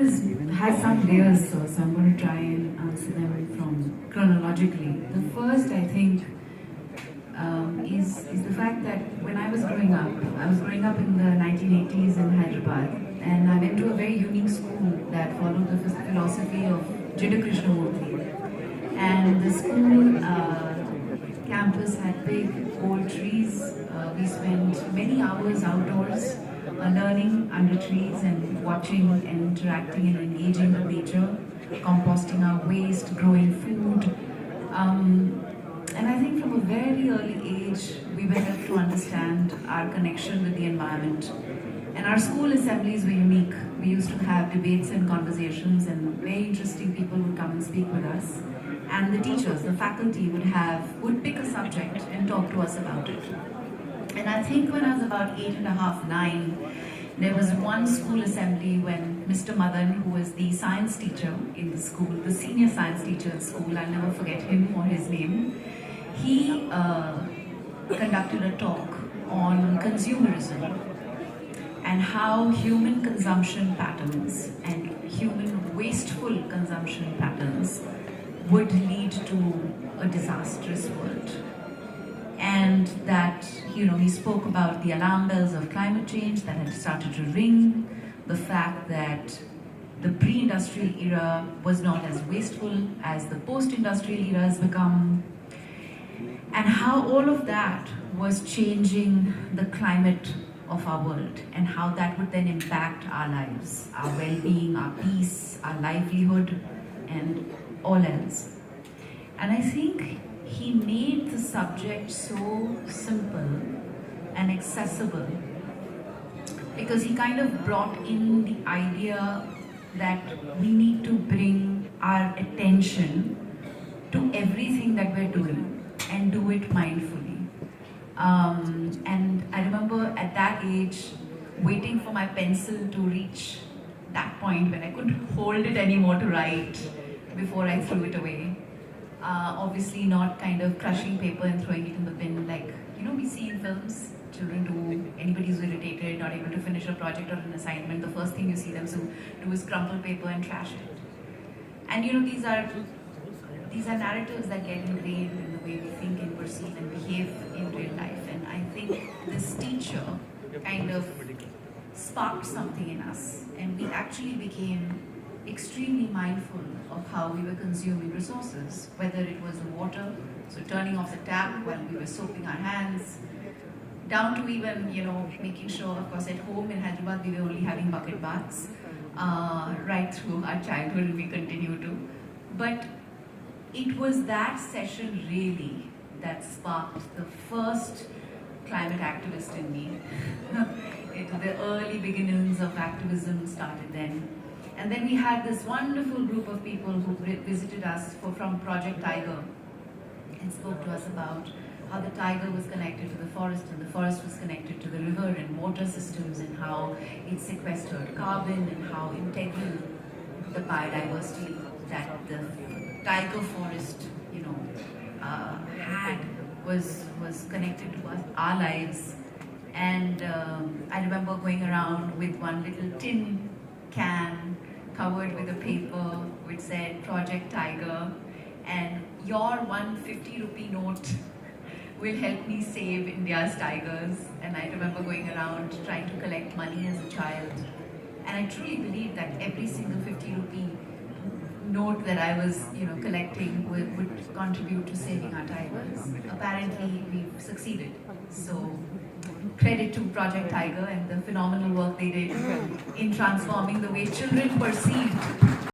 has some layers, so I'm going to try and answer them from chronologically. The first, I think, is the fact that when I was growing up, I was growing up in the 1980s in Hyderabad, and I went to a very unique school that followed the philosophy of Jiddu Krishnamurti. And the school campus had big old trees. We spent many hours outdoors learning under trees and watching and interacting and engaging with nature, composting our waste, growing food. And I think from a very early age, we were able to understand our connection with the environment. And our school assemblies were unique. We used to have debates and conversations, and very interesting people would come and speak with us. And the teachers, the faculty would pick a subject and talk to us about it. And I think when I was about 8.5, 9, there was one school assembly when Mr. Madan, who was the science teacher in the school, the senior science teacher in school, I'll never forget him or his name, he conducted a talk on consumerism and how human consumption patterns and human wasteful consumption patterns would lead to a disastrous world. And that, he spoke about the alarm bells of climate change that had started to ring, the fact that the pre-industrial era was not as wasteful as the post-industrial era has become, and how all of that was changing the climate of our world, and how that would then impact our lives, our well-being, our peace, our livelihood, and all else. And I think he made the subject so simple and accessible because he kind of brought in the idea that we need to bring our attention to everything that we're doing and do it mindfully. And I remember at that age waiting for my pencil to reach that point when I couldn't hold it anymore to write before I threw it away. Obviously not kind of crushing paper and throwing it in the bin like, we see in films, children do. Anybody who's irritated, not able to finish a project or an assignment, the first thing you see them do is crumple paper and trash it. And these are narratives that get ingrained in the way we think and perceive and behave in real life. And I think this teacher kind of sparked something in us, and we actually became extremely mindful of how we were consuming resources, whether it was the water, so turning off the tap while we were soaping our hands, down to even, making sure, of course, at home in Hyderabad, we were only having bucket baths, right through our childhood, and we continue to. But it was that session really that sparked the first climate activist in me. The early beginnings of activism started then. And then we had this wonderful group of people who visited us from Project Tiger and spoke to us about how the tiger was connected to the forest and the forest was connected to the river and water systems, and how it sequestered carbon, and how integral the biodiversity that the tiger forest had was connected to our lives. And I remember going around with one little tin can covered with a paper which said Project Tiger, and your 150 rupee note will help me save India's tigers. And I remember going around trying to collect money as a child, and I truly believed that every single 50 rupee note that I was collecting would contribute to saving our tigers. Apparently we've succeeded. So credit to Project Tiger and the phenomenal work they did in transforming the way children perceived